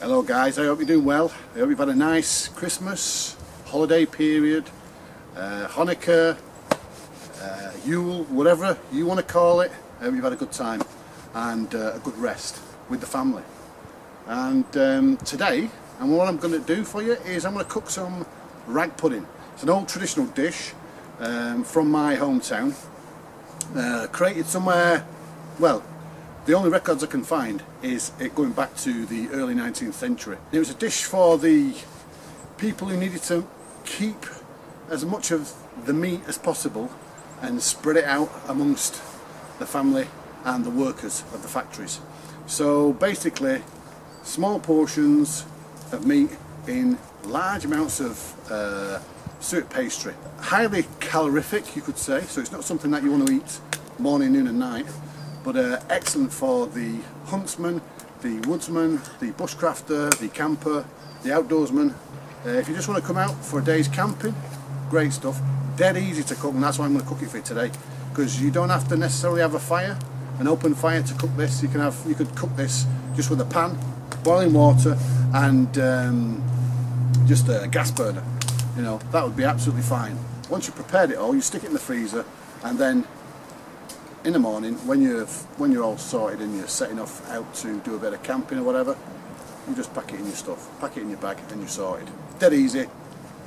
Hello guys, I hope you're doing well. I hope you've had a nice Christmas, holiday period, Hanukkah, Yule, whatever you want to call it. I hope you've had a good time and a good rest with the family. And today, and what I'm going to do for you is I'm going to cook some rag pudding. It's an old traditional dish from my hometown, created somewhere, well, the only records I can find is it going back to the early 19th century. It was a dish for the people who needed to keep as much of the meat as possible and spread it out amongst the family and the workers of the factories. So basically, small portions of meat in large amounts of suet pastry. Highly calorific, you could say, so it's not something that you want to eat morning, noon and night, but excellent for the huntsman, the woodsman, the bushcrafter, the camper, the outdoorsman. If you just want to come out for a day's camping, great stuff. Dead easy to cook, and that's why I'm going to cook it for you today, because you don't have to necessarily have a fire, an open fire to cook this. You could cook this just with a pan, boiling water and just a gas burner. You know, that would be absolutely fine. Once you've prepared it all, you stick it in the freezer, and then in the morning, when you're all sorted and you're setting off out to do a bit of camping or whatever, you just pack it in your stuff, pack it in your bag, and you're sorted. Dead easy,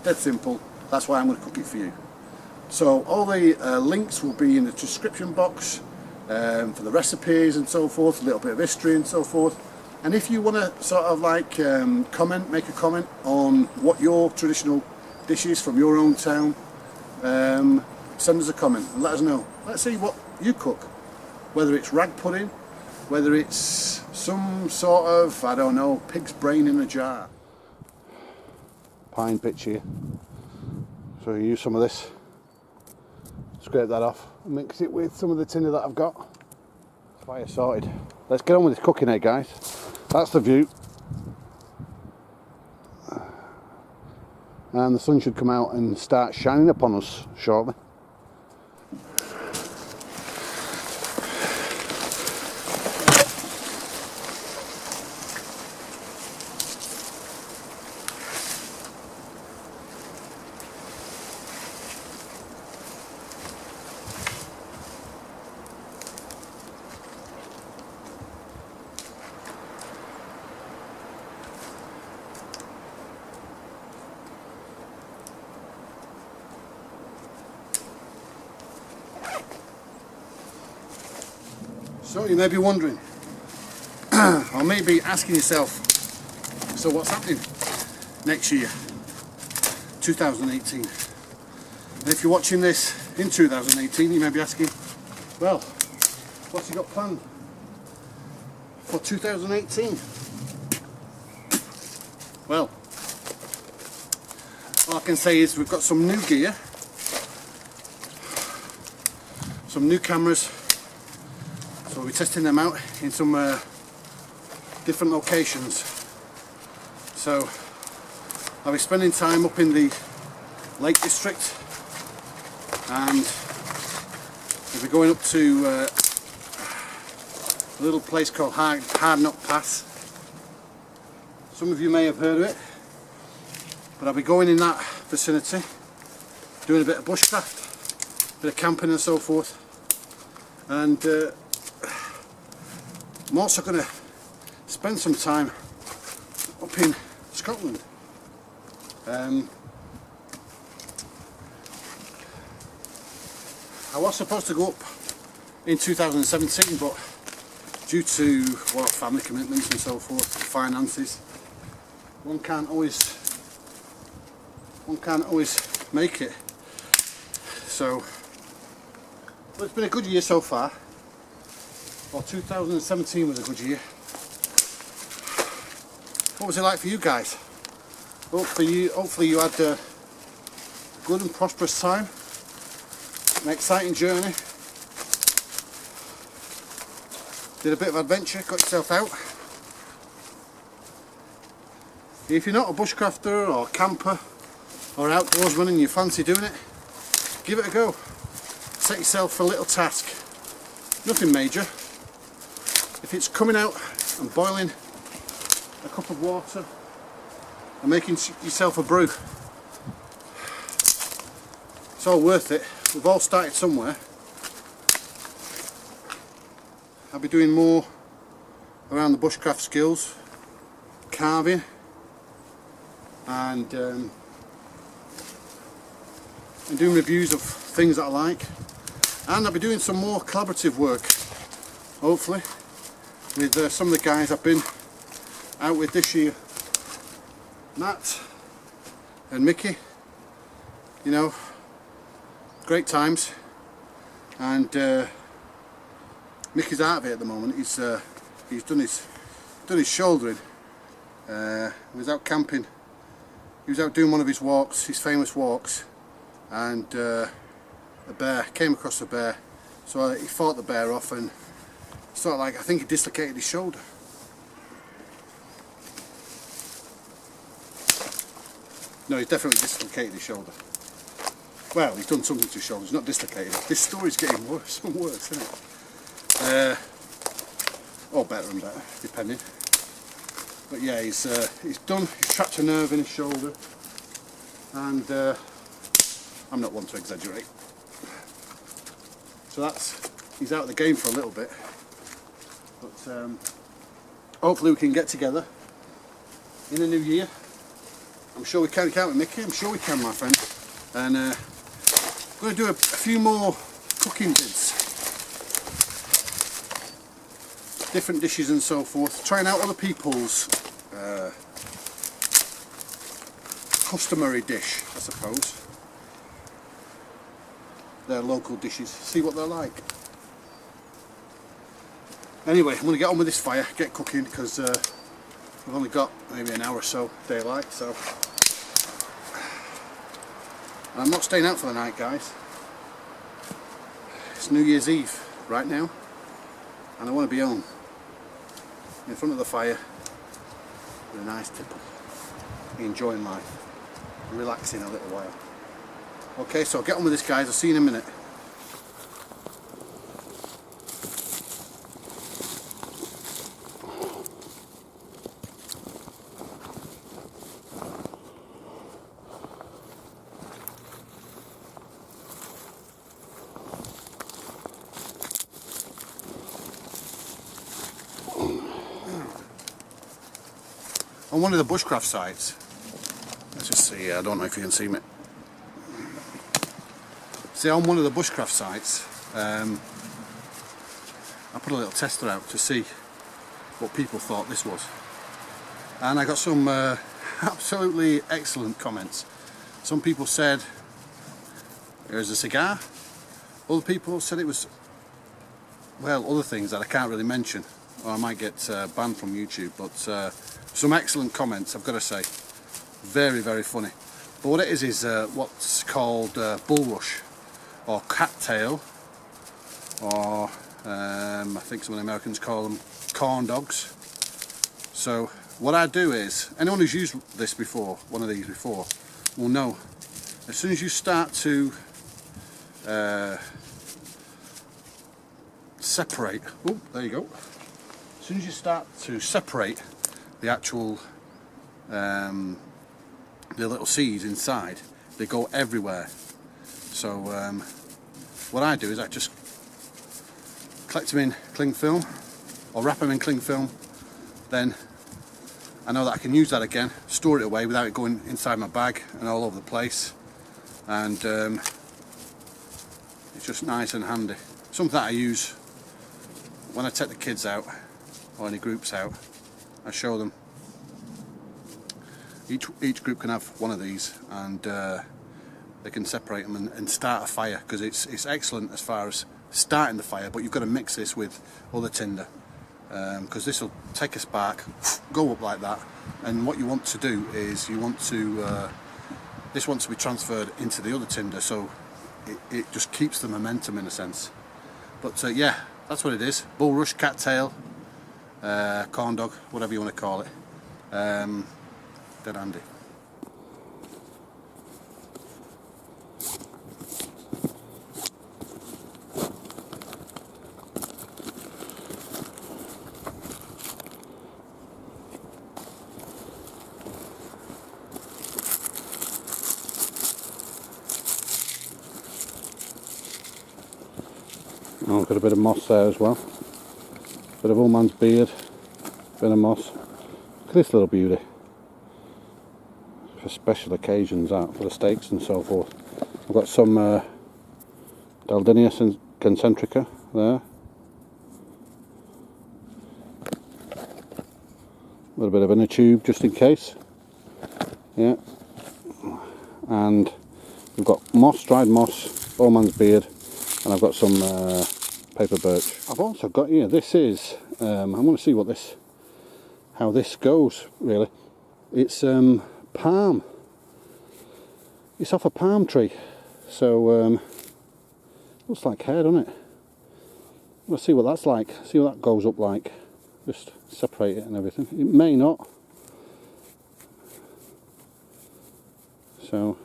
dead simple. That's why I'm going to cook it for you. So all the links will be in the description box for the recipes and so forth, a little bit of history and so forth. And if you want to sort of like make a comment on what your traditional dish is from your own town, send us a comment and let us know. Let's see what you cook, whether it's rag pudding, whether it's some sort of, I don't know, pig's brain in a jar. Pine pitch here, so you use some of this, scrape that off and mix it with some of the tinder that I've got. Fire sorted. Let's get on with this cooking, eh guys? That's the view, and the sun should come out and start shining upon us shortly. So you may be wondering, or maybe asking yourself, so what's happening next year, 2018? And if you're watching this in 2018, you may be asking, well, what's he got planned for 2018? Well, all I can say is we've got some new gear, some new cameras. So we'll be testing them out in some different locations. So I'll be spending time up in the Lake District, and we'll be going up to a little place called Hard Knock Pass. Some of you may have heard of it, but I'll be going in that vicinity, doing a bit of bushcraft, a bit of camping and so forth, and I'm also going to spend some time up in Scotland. I was supposed to go up in 2017, but due to family commitments and so forth, finances, one can't always make it. So, but it's been a good year so far. Well, 2017 was a good year. What was it like for you guys? Hopefully you had a good and prosperous time, an exciting journey, did a bit of adventure, got yourself out. If you're not a bushcrafter or camper or outdoorsman and you fancy doing it, give it a go. Set yourself a little task, nothing major. If it's coming out and boiling a cup of water and making yourself a brew. It's all worth it. We've all started somewhere. I'll be doing more around the bushcraft skills, carving, and doing reviews of things that I like. And I'll be doing some more collaborative work, hopefully, with some of the guys I've been out with this year. Matt and Mickey, you know, great times. And Mickey's out of it at the moment. He's done his shouldering. He was out camping. He was out doing one of his walks, his famous walks, and a bear came across a bear. So he fought the bear off, and sort of like, I think he dislocated his shoulder. No, he's definitely dislocated his shoulder. Well, he's done something to his shoulder. He's not dislocated. This story's getting worse and worse, isn't it? Or better and better, depending. But yeah, he's trapped a nerve in his shoulder, and I'm not one to exaggerate. So he's out of the game for a little bit. But hopefully we can get together in the new year. I'm sure we can count with Mickey. I'm sure we can, my friend. And I'm going to do a few more cooking vids, different dishes and so forth, trying out other people's customary dish, I suppose. Their local dishes, see what they're like. Anyway, I'm going to get on with this fire, get cooking, because we've only got maybe an hour or so daylight, so I'm not staying out for the night, guys. It's New Year's Eve right now, and I want to be home in front of the fire with a nice tipple, enjoying life, relaxing a little while. Okay, so I'll get on with this, guys. I'll see you in a minute. On one of the bushcraft sites, let's just see, I don't know if you can see me. See, on one of the bushcraft sites, I put a little tester out to see what people thought this was. And I got some absolutely excellent comments. Some people said it was a cigar. Other people said it was, well, other things that I can't really mention, or I might get banned from YouTube, but some excellent comments, I've got to say. Very, very funny. But what it is what's called bulrush, or cattail, or I think some of the Americans call them corn dogs. So what I do is, anyone who's used this before, one of these before, will know, as soon as you start to separate, oh, there you go. As soon as you start to separate the actual the little seeds inside, they go everywhere. So what I do is I just collect them in cling film, or wrap them in cling film. Then I know that I can use that again, store it away without it going inside my bag and all over the place. And it's just nice and handy. Something that I use when I take the kids out, or any groups out. I show them. Each group can have one of these, and they can separate them and start a fire, because it's excellent as far as starting the fire, but you've got to mix this with other tinder, because this will take a spark, go up like that, and what you want to do is you want to this wants to be transferred into the other tinder, so it just keeps the momentum in a sense. But yeah, that's what it is. Bulrush, cattail, corn dog, whatever you want to call it. Dead handy. Oh, I've got a bit of moss there as well. Bit of old man's beard, bit of moss. Look at this little beauty. For special occasions, out for the steaks and so forth. I've got some Daldinia concentrica there. A little bit of inner tube just in case. Yeah. And we've got moss, dried moss, old man's beard, and I've got some paper birch. I've also got here, this is, I want to see what this, how this goes really. It's palm. It's off a palm tree. So, looks like hair, doesn't it? Let's see what that's like, see what that goes up like. Just separate it and everything. It may not. So,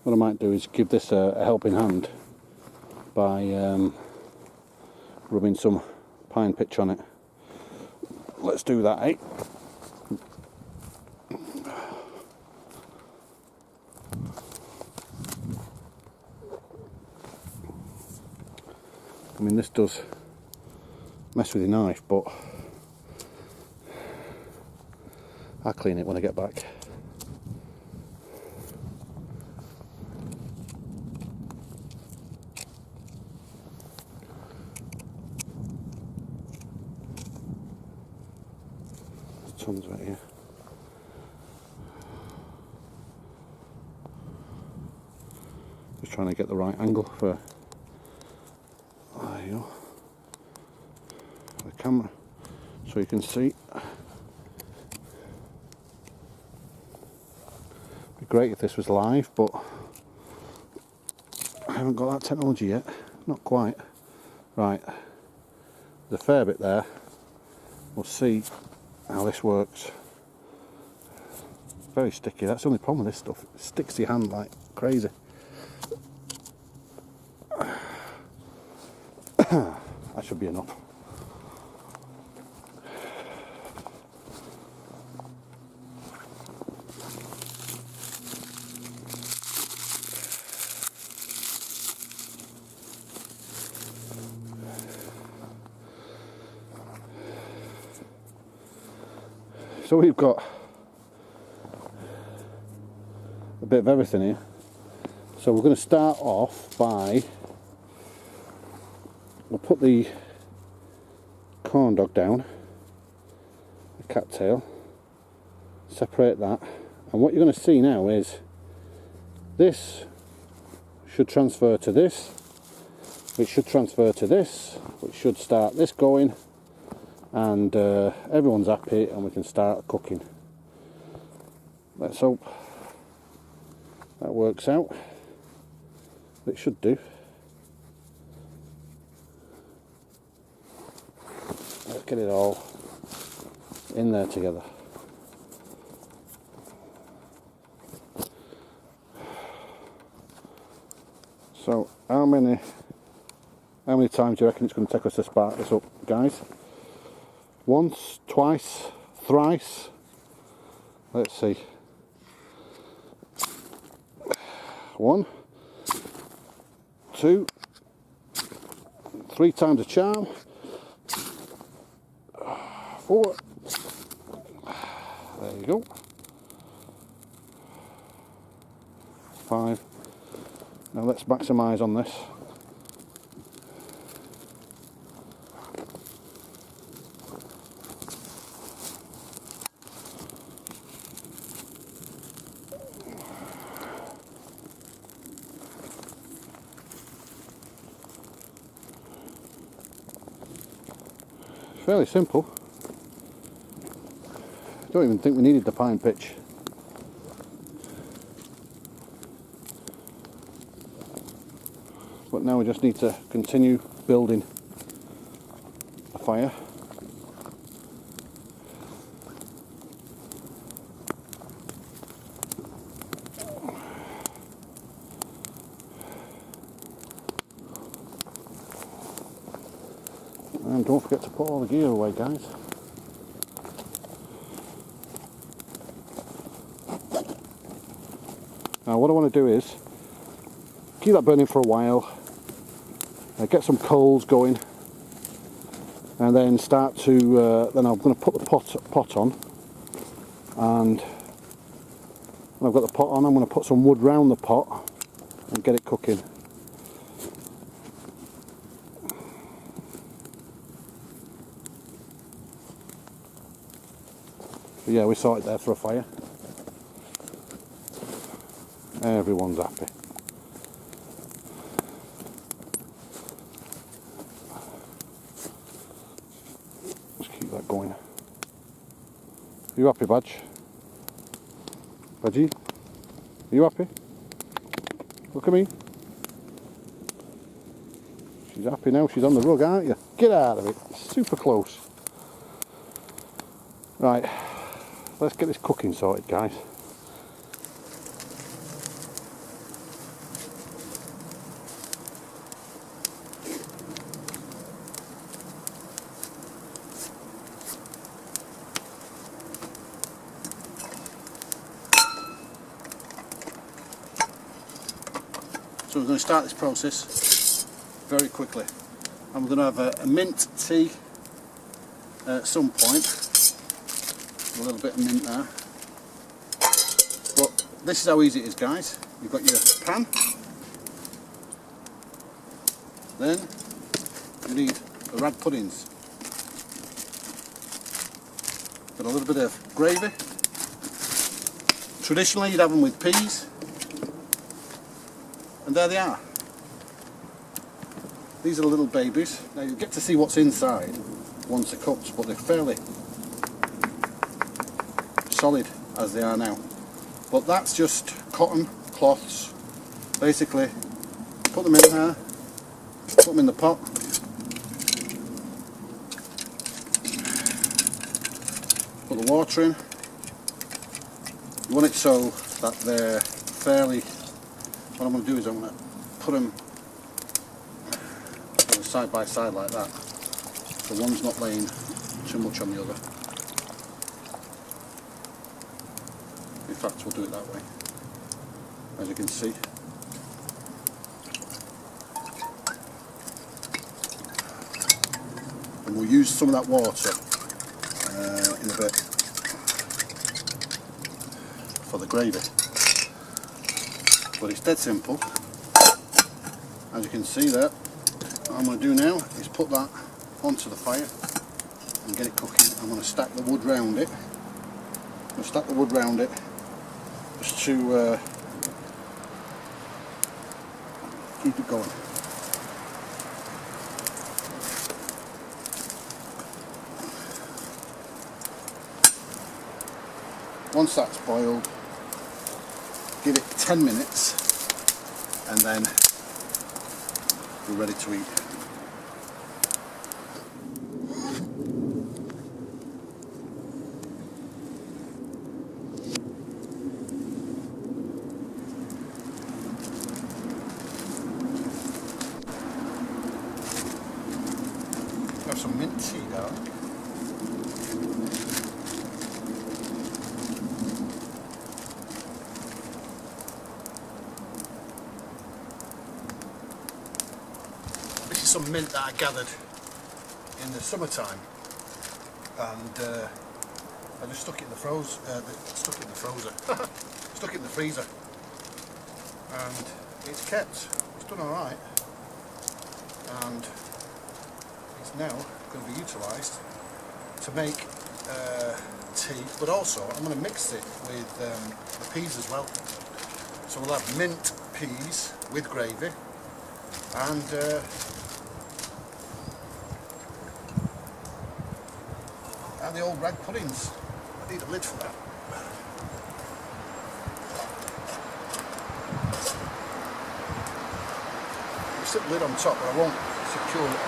what I might do is give this a helping hand by rubbing some pine pitch on it. Let's do that, eh? I mean, this does mess with your knife, but I'll clean it when I get back. There's tons of it here. Just trying to get the right angle for the camera so you can see. It'd be great if this was live, but I haven't got that technology yet, not quite. Right, there's a fair bit there. We'll see how this works. Very sticky, that's the only problem with this stuff. It sticks to your hand like crazy. That should be enough. So we've got a bit of everything here. So we're going to start off by, we'll put the corn dog down, the cattail, separate that, and what you're going to see now is this should transfer to this, which should transfer to this, which should start this going, and everyone's happy and we can start cooking. Let's hope that works out. It should do. Let's get it all in there together. So how many times do you reckon it's going to take us to spark this up, guys? Once, twice, thrice. Let's see. 1, 2, 3 times a charm. 4. There you go. 5. Now let's maximise on this. Fairly simple. I don't even think we needed the pine pitch. But now we just need to continue building a fire. And don't forget to put all the gear away, guys. Now what I want to do is keep that burning for a while, get some coals going, and then start to, then I'm going to put the pot on, and when I've got the pot on I'm going to put some wood round the pot and get it cooking. But yeah, we sorted there for a fire. Everyone's happy. Let's keep that going. Are you happy, Badge? Badgie? Are you happy? Look at me. She's happy now. She's on the rug, aren't you? Get out of it. Super close. Right. Let's get this cooking sorted, guys. So we're going to start this process very quickly, and we're going to have a mint tea at some point. A little bit of mint there. But this is how easy it is, guys. You've got your pan, then you need the rag puddings. Got a little bit of gravy. Traditionally you'd have them with peas, and there they are. These are the little babies. Now you get to see what's inside once they're cooked, but they're fairly solid as they are now. But that's just cotton cloths. Basically, put them in there, put them in the pot, put the water in. You want it so that they're fairly, what I'm going to do is I'm going to put them side by side like that, so one's not laying too much on the other. In fact, we'll do it that way, as you can see. And we'll use some of that water in a bit for the gravy. But it's dead simple. As you can see there, what I'm going to do now is put that onto the fire and get it cooking. I'm going to stack the wood round it. Just to keep it going. Once that's boiled, give it 10 minutes and then we're ready to eat. Have some mint tea garlic. This is some mint that I gathered in the summertime, and I just stuck it in the stuck it in the freezer, and it's kept. It's done all right, and it's now going to be utilised to make tea, but also I'm going to mix it with the peas as well. So we'll have mint peas with gravy and the old rag puddings. I need a lid for that. I'll stick the lid on top, but I won't secure it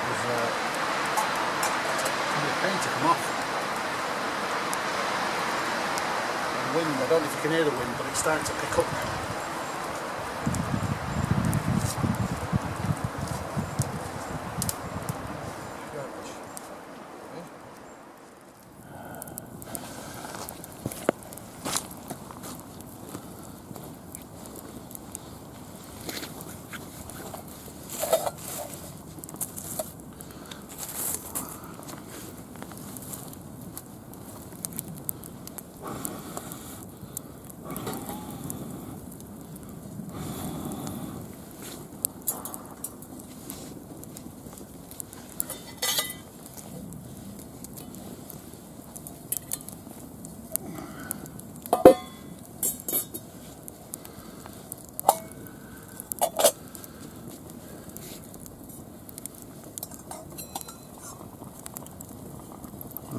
because it's a pain to come off. And the wind, I don't know if you can hear the wind, but it's starting to pick up now.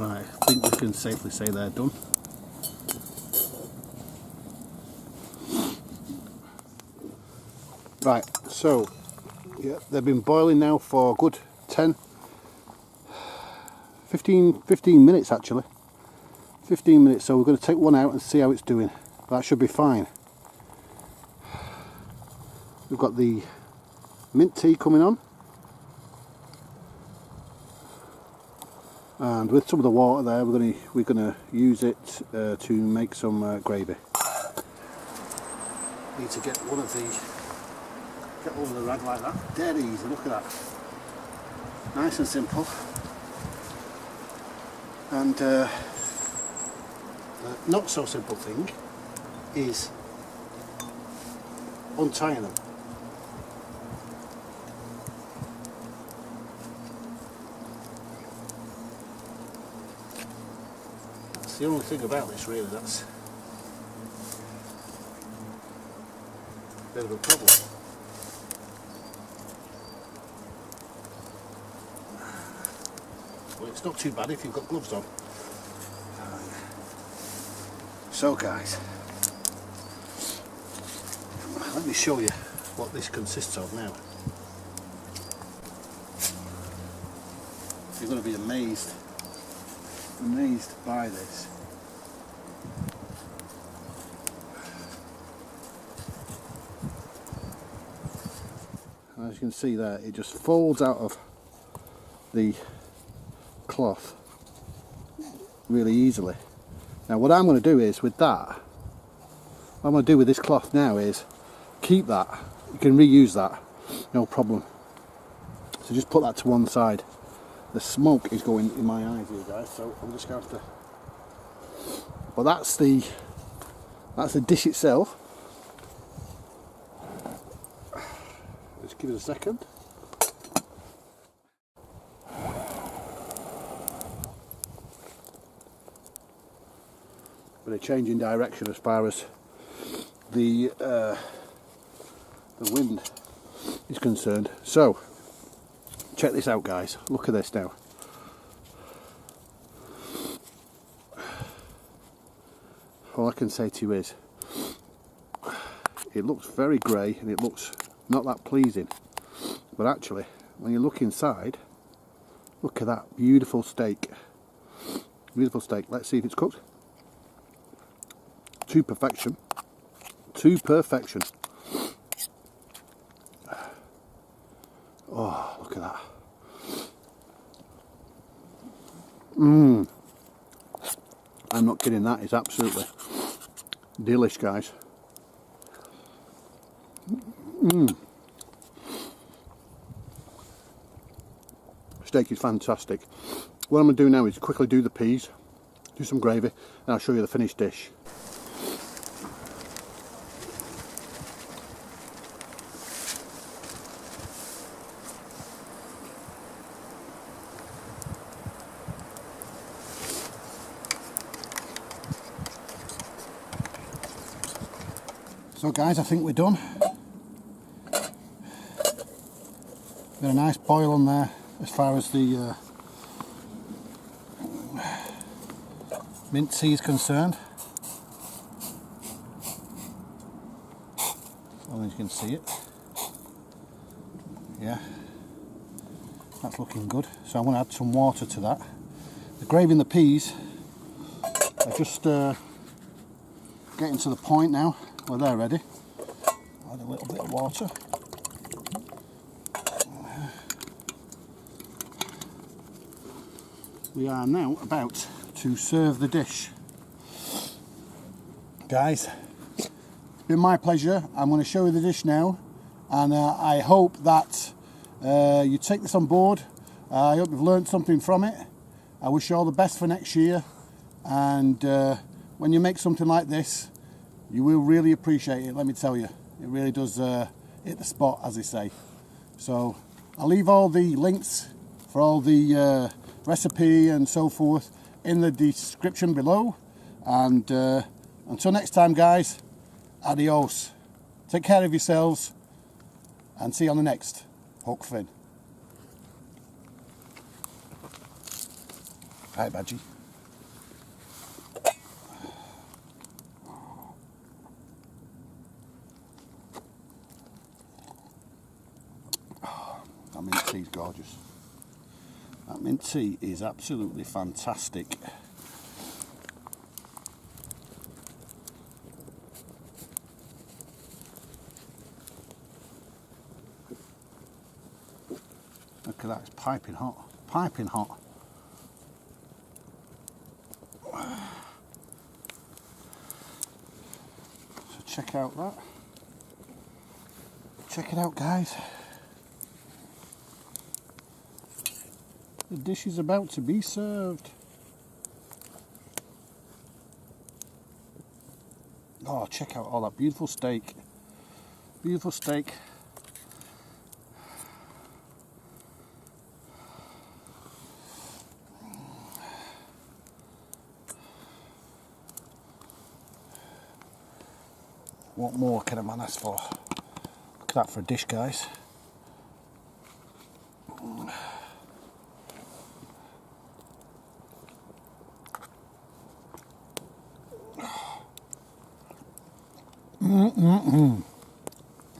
Right, I think we can safely say they're done. Right, so yeah, they've been boiling now for a good 15 minutes actually. 15 minutes, so we're going to take one out and see how it's doing. That should be fine. We've got the mint tea coming on. And with some of the water there, we're gonna use it to make some gravy. Need to get one of the rag like that. Dead easy. Look at that. Nice and simple. And the not so simple thing is untying them. That's the only thing about this really, that's a bit of a problem. Well, it's not too bad if you've got gloves on. So guys, let me show you what this consists of now. You're going to be amazed by this. As you can see there, it just folds out of the cloth really easily. Now what I'm going to do is with that, what I'm going to do with this cloth now is keep that. You can reuse that, no problem. So just put that to one side. The smoke is going in my eyes here guys, so I'm just going to have to... But that's the dish itself. Just give it a second. But a change in direction as far as the wind is concerned. So check this out guys, look at this now. All I can say to you is it looks very grey and it looks not that pleasing, but actually when you look inside, look at that beautiful steak. Beautiful steak. Let's see if it's cooked to perfection. To perfection. Oh, look at that. I'm not kidding, that is absolutely delish, guys. Steak is fantastic. What I'm going to do now is quickly do the peas, do some gravy, and I'll show you the finished dish. So guys, I think we're done. Got a nice boil on there as far as the mint tea is concerned. As you can see it. Yeah, that's looking good. So I'm going to add some water to that. The gravy and the peas are just getting to the point now. Well, they're ready. Add a little bit of water. We are now about to serve the dish. Guys, it's been my pleasure. I'm going to show you the dish now, and I hope that you take this on board. I hope you've learned something from it. I wish you all the best for next year, and when you make something like this, you will really appreciate it, let me tell you. It really does hit the spot, as they say. So I'll leave all the links for all the recipe and so forth in the description below. And until next time, guys, adios. Take care of yourselves and see you on the next Hukfyn. Right, Badgie. That mint tea's gorgeous. That mint tea is absolutely fantastic. Look at that, it's piping hot. Piping hot. So check out that. Check it out, guys. The dish is about to be served. Oh, check out all that beautiful steak. Beautiful steak. What more can a man ask for? Look at that for a dish, guys.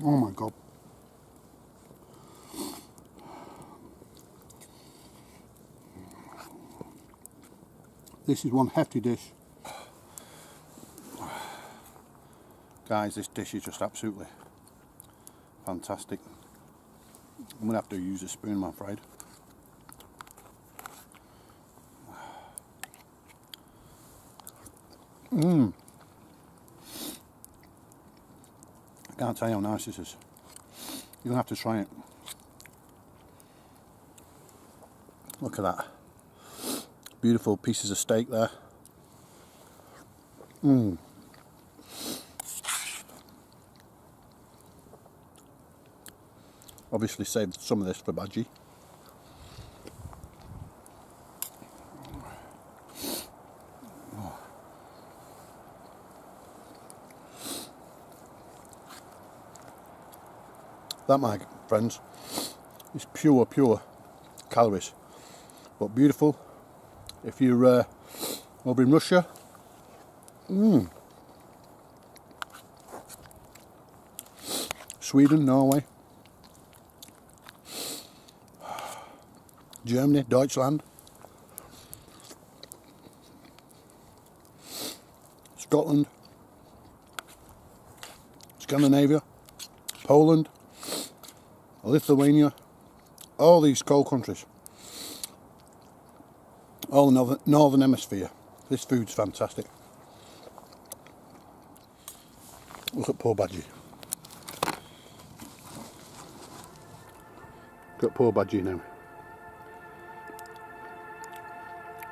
Oh my God. This is one hefty dish. Guys, this dish is just absolutely fantastic. I'm going to have to use a spoon, I'm afraid. I can't tell you how nice this is. You're going to have to try it. Look at that. Beautiful pieces of steak there. Obviously saved some of this for Badgie. That, my friends, is pure calories, but beautiful. If you're over in Russia, Sweden, Norway, Germany, Deutschland, Scotland, Scandinavia, Poland, Lithuania, all these cold countries, all the Northern Hemisphere. This food's fantastic. Look at poor Badgie. Look at poor Badgie now.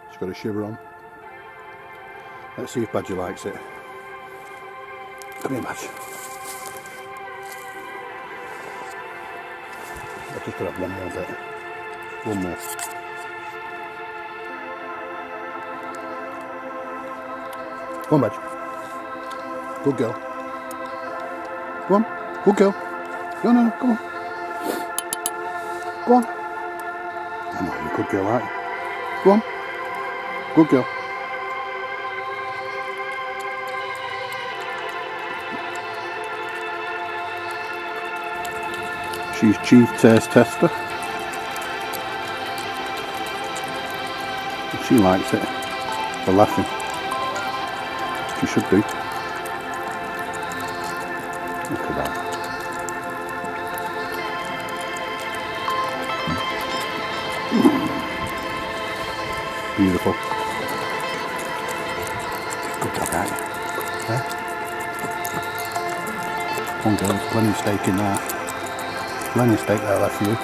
She's got a shiver on. Let's see if Badgie likes it. Come here, Badge. I've just got to have one more bit. One more. Come on, Badge. Good girl. Go on. Good girl. No, come on. Go on. I know you're a good girl, aren't you? Go on. Good girl. She's chief taste tester. She likes it. For laughing. She should do. Look at that. Beautiful. Good dog, aren't you? Yeah? One girl, plenty of steak in there. Plenty of steak there left for you.